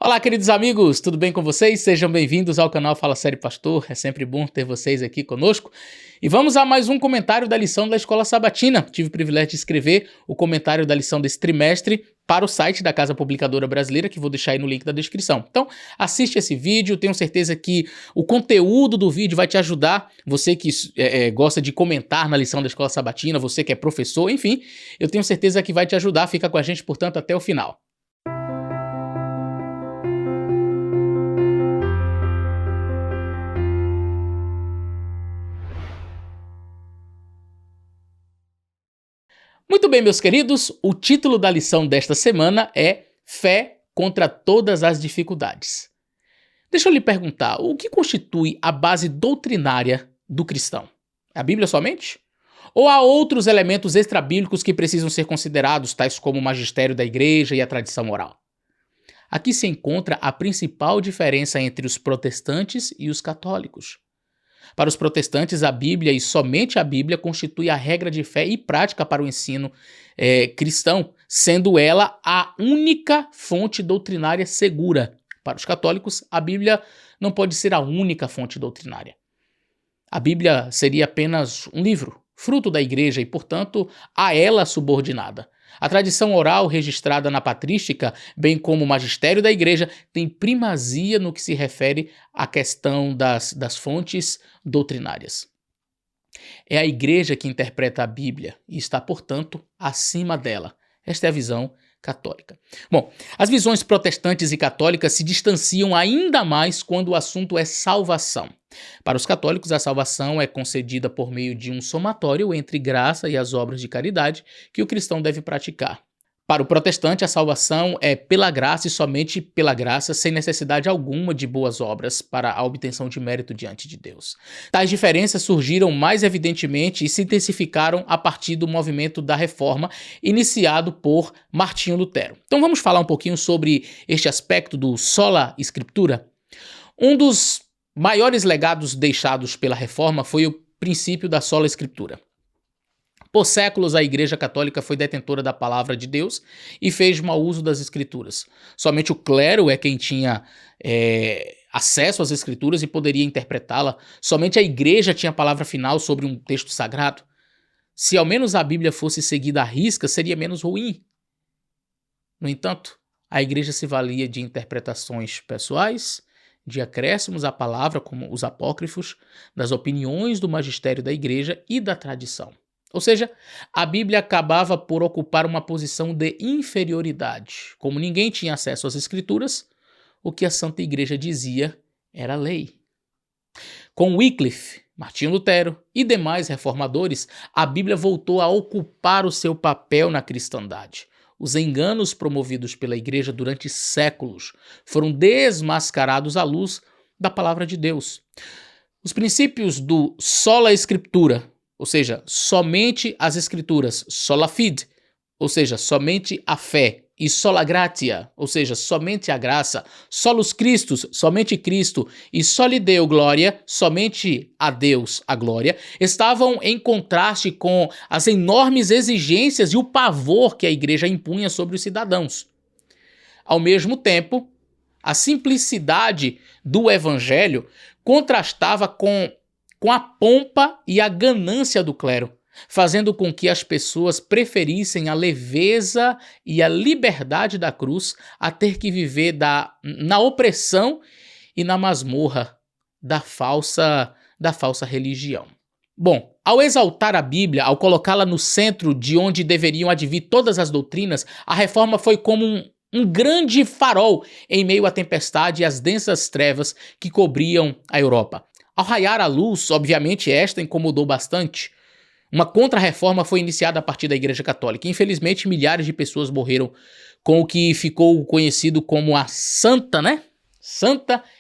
Olá, queridos amigos, tudo bem com vocês? Sejam bem-vindos ao canal Fala Sério Pastor, é sempre bom ter vocês aqui conosco. E vamos a mais um comentário da lição da Escola Sabatina. Tive o privilégio de escrever o comentário da lição desse trimestre para o site da Casa Publicadora Brasileira, que vou deixar aí no link da descrição. Então, assiste esse vídeo, tenho certeza que o conteúdo do vídeo vai te ajudar. Você que gosta de comentar na lição da Escola Sabatina, você que é professor, enfim, eu tenho certeza que vai te ajudar. Fica com a gente, portanto, até o final. Muito bem, meus queridos, o título da lição desta semana é Fé contra todas as dificuldades. Deixa eu lhe perguntar, o que constitui a base doutrinária do cristão? A Bíblia somente? Ou há outros elementos extrabíblicos que precisam ser considerados, tais como o magistério da igreja e a tradição oral? Aqui se encontra a principal diferença entre os protestantes e os católicos. Para os protestantes, a Bíblia e somente a Bíblia constitui a regra de fé e prática para o ensino cristão, sendo ela a única fonte doutrinária segura. Para os católicos, a Bíblia não pode ser a única fonte doutrinária. A Bíblia seria apenas um livro, fruto da igreja e, portanto, a ela subordinada. A tradição oral registrada na patrística, bem como o magistério da igreja, tem primazia no que se refere à questão das fontes doutrinárias. É a igreja que interpreta a Bíblia e está, portanto, acima dela. Esta é a visão católica. Bom, as visões protestantes e católicas se distanciam ainda mais quando o assunto é salvação. Para os católicos, a salvação é concedida por meio de um somatório entre graça e as obras de caridade que o cristão deve praticar. Para o protestante, a salvação é pela graça e somente pela graça, sem necessidade alguma de boas obras para a obtenção de mérito diante de Deus. Tais diferenças surgiram mais evidentemente e se intensificaram a partir do movimento da Reforma, iniciado por Martinho Lutero. Então vamos falar um pouquinho sobre este aspecto do sola scriptura. Um dos maiores legados deixados pela Reforma foi o princípio da sola escritura. Por séculos, a Igreja Católica foi detentora da palavra de Deus e fez mau uso das Escrituras. Somente o clero é quem tinha acesso às Escrituras e poderia interpretá-la. Somente a Igreja tinha a palavra final sobre um texto sagrado. Se ao menos a Bíblia fosse seguida à risca, seria menos ruim. No entanto, a Igreja se valia de interpretações pessoais, de acréscimos à palavra, como os apócrifos, das opiniões do magistério da Igreja e da tradição. Ou seja, a Bíblia acabava por ocupar uma posição de inferioridade. Como ninguém tinha acesso às Escrituras, o que a Santa Igreja dizia era lei. Com Wycliffe, Martinho Lutero e demais reformadores, a Bíblia voltou a ocupar o seu papel na cristandade. Os enganos promovidos pela Igreja durante séculos foram desmascarados à luz da palavra de Deus. Os princípios do sola scriptura, ou seja, somente as Escrituras, sola fide, ou seja, somente a fé, e sola gratia, ou seja, somente a graça, solus Christus, somente Cristo, e soli Deo gloria, somente a Deus a glória, estavam em contraste com as enormes exigências e o pavor que a igreja impunha sobre os cidadãos. Ao mesmo tempo, a simplicidade do evangelho contrastava com a pompa e a ganância do clero, fazendo com que as pessoas preferissem a leveza e a liberdade da cruz a ter que viver na opressão e na masmorra da falsa religião. Bom, ao exaltar a Bíblia, ao colocá-la no centro de onde deveriam advir todas as doutrinas, a reforma foi como um grande farol em meio à tempestade e às densas trevas que cobriam a Europa. Ao raiar a luz, obviamente, esta incomodou bastante. Uma contra-reforma foi iniciada a partir da Igreja Católica. Infelizmente, milhares de pessoas morreram com o que ficou conhecido como a Santa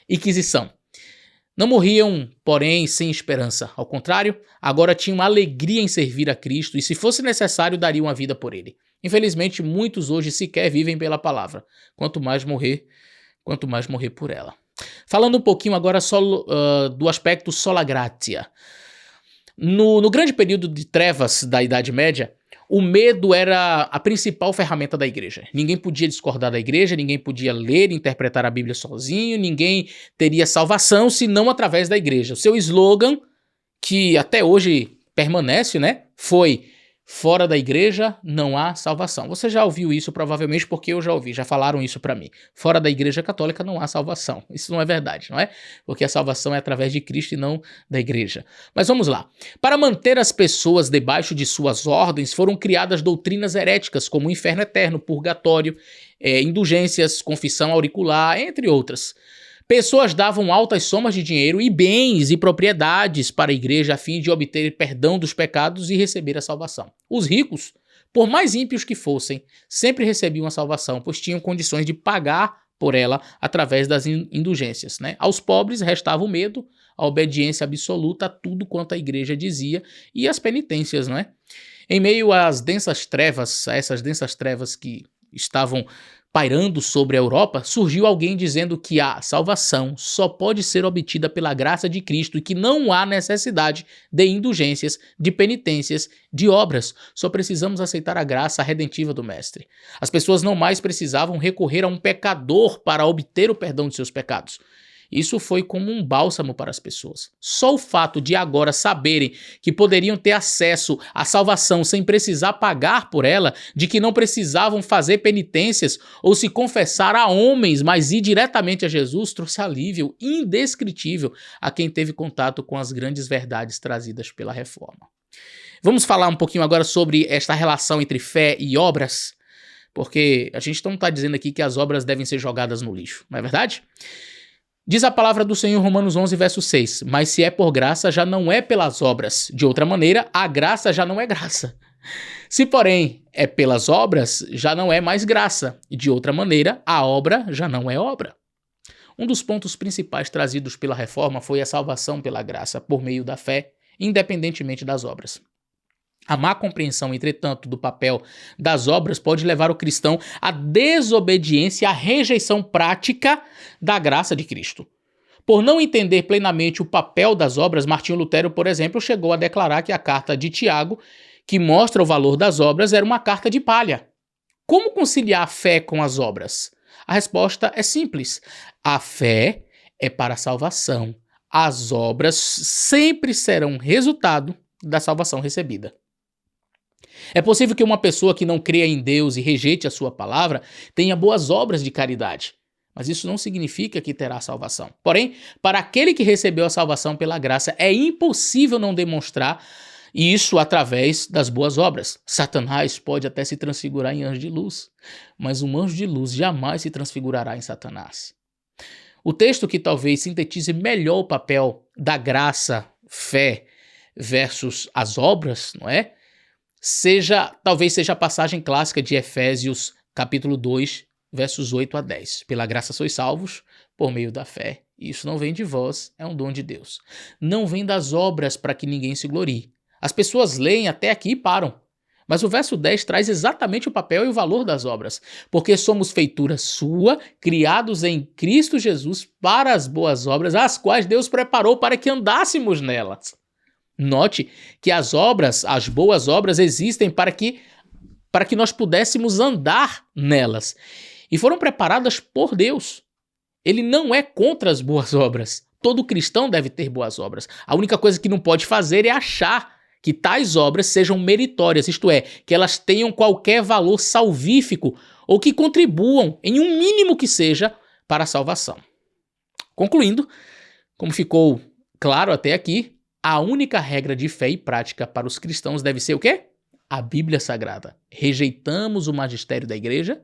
Inquisição. Não morriam, porém, sem esperança. Ao contrário, agora tinham alegria em servir a Cristo e, se fosse necessário, dariam a vida por ele. Infelizmente, muitos hoje sequer vivem pela palavra. Quanto mais morrer por ela. Falando um pouquinho agora só do aspecto sola gratia. No grande período de trevas da Idade Média, O medo era a principal ferramenta da igreja. Ninguém podia discordar da igreja, ninguém podia ler e interpretar a Bíblia sozinho, ninguém teria salvação senão através da igreja. O seu slogan, que até hoje permanece, né, foi: fora da igreja não há salvação. Você já ouviu isso provavelmente, porque eu já ouvi, já falaram isso pra mim. Fora da igreja católica não há salvação. Isso não é verdade, não é? Porque a salvação é através de Cristo e não da igreja. Mas vamos lá. Para manter as pessoas debaixo de suas ordens, foram criadas doutrinas heréticas, como o inferno eterno, purgatório, indulgências, confissão auricular, entre outras. Pessoas davam altas somas de dinheiro e bens e propriedades para a igreja a fim de obter perdão dos pecados e receber a salvação. Os ricos, por mais ímpios que fossem, sempre recebiam a salvação, pois tinham condições de pagar por ela através das indulgências, né? Aos pobres restava o medo, a obediência absoluta a tudo quanto a igreja dizia e as penitências, não é? Em meio às densas trevas, a essas densas trevas que estavam pairando sobre a Europa, surgiu alguém dizendo que a salvação só pode ser obtida pela graça de Cristo e que não há necessidade de indulgências, de penitências, de obras. Só precisamos aceitar a graça redentiva do Mestre. As pessoas não mais precisavam recorrer a um pecador para obter o perdão de seus pecados. Isso foi como um bálsamo para as pessoas. Só o fato de agora saberem que poderiam ter acesso à salvação sem precisar pagar por ela, de que não precisavam fazer penitências ou se confessar a homens, mas ir diretamente a Jesus, trouxe alívio indescritível a quem teve contato com as grandes verdades trazidas pela reforma. Vamos falar um pouquinho agora sobre esta relação entre fé e obras, porque a gente não está dizendo aqui que as obras devem ser jogadas no lixo, não é verdade? Diz a palavra do Senhor em Romanos 11, verso 6, mas se é por graça, já não é pelas obras. De outra maneira, a graça já não é graça. Se, porém, é pelas obras, já não é mais graça. E de outra maneira, a obra já não é obra. Um dos pontos principais trazidos pela reforma foi a salvação pela graça, por meio da fé, independentemente das obras. A má compreensão, entretanto, do papel das obras pode levar o cristão à desobediência e à rejeição prática da graça de Cristo. Por não entender plenamente o papel das obras, Martinho Lutero, por exemplo, chegou a declarar que a carta de Tiago, que mostra o valor das obras, era uma carta de palha. Como conciliar a fé com as obras? A resposta é simples. A fé é para a salvação. As obras sempre serão resultado da salvação recebida. É possível que uma pessoa que não creia em Deus e rejeite a sua palavra tenha boas obras de caridade, mas isso não significa que terá salvação. Porém, para aquele que recebeu a salvação pela graça, é impossível não demonstrar isso através das boas obras. Satanás pode até se transfigurar em anjo de luz, mas um anjo de luz jamais se transfigurará em Satanás. O texto que talvez sintetize melhor o papel da graça, fé versus as obras, não é? Talvez seja a passagem clássica de Efésios, capítulo 2, versos 8 a 10. Pela graça sois salvos, por meio da fé. Isso não vem de vós, é um dom de Deus. Não vem das obras para que ninguém se glorie. As pessoas leem até aqui e param. Mas o verso 10 traz exatamente o papel e o valor das obras. Porque somos feitura sua, criados em Cristo Jesus para as boas obras, as quais Deus preparou para que andássemos nelas. Note que as obras, as boas obras, existem para que nós pudéssemos andar nelas. E foram preparadas por Deus. Ele não é contra as boas obras. Todo cristão deve ter boas obras. A única coisa que não pode fazer é achar que tais obras sejam meritórias, isto é, que elas tenham qualquer valor salvífico ou que contribuam, em um mínimo que seja, para a salvação. Concluindo, como ficou claro até aqui, a única regra de fé e prática para os cristãos deve ser o quê? A Bíblia Sagrada. Rejeitamos o magistério da igreja,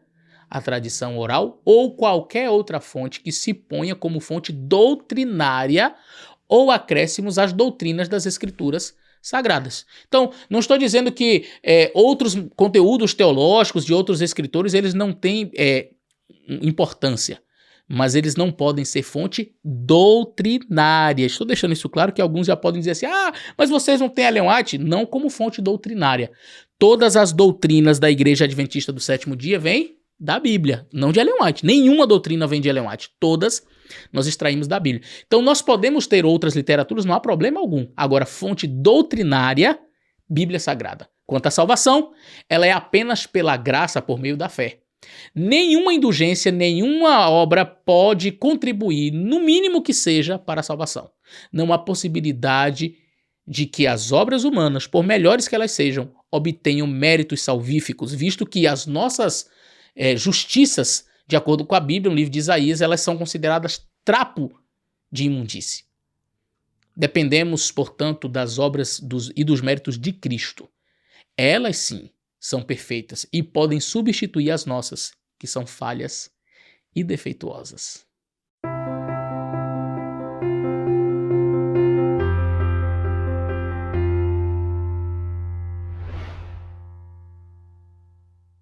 a tradição oral ou qualquer outra fonte que se ponha como fonte doutrinária ou acréscimos às doutrinas das Escrituras Sagradas. Então, não estou dizendo que outros conteúdos teológicos de outros escritores eles não têm importância. Mas eles não podem ser fonte doutrinária. Estou deixando isso claro que alguns já podem dizer assim, mas vocês não têm Ellen White? Não como fonte doutrinária. Todas as doutrinas da Igreja Adventista do Sétimo Dia vêm da Bíblia, não de Ellen White. Nenhuma doutrina vem de Ellen White. Todas nós extraímos da Bíblia. Então nós podemos ter outras literaturas, não há problema algum. Agora, fonte doutrinária, Bíblia Sagrada. Quanto à salvação, ela é apenas pela graça por meio da fé. Nenhuma indulgência, nenhuma obra pode contribuir, no mínimo que seja, para a salvação. Não há possibilidade de que as obras humanas, por melhores que elas sejam, obtenham méritos salvíficos, visto que as nossas justiças, de acordo com a Bíblia, no livro de Isaías, elas são consideradas trapo de imundície. Dependemos, portanto, das obras e dos méritos de Cristo. Elas sim são perfeitas e podem substituir as nossas, que são falhas e defeituosas.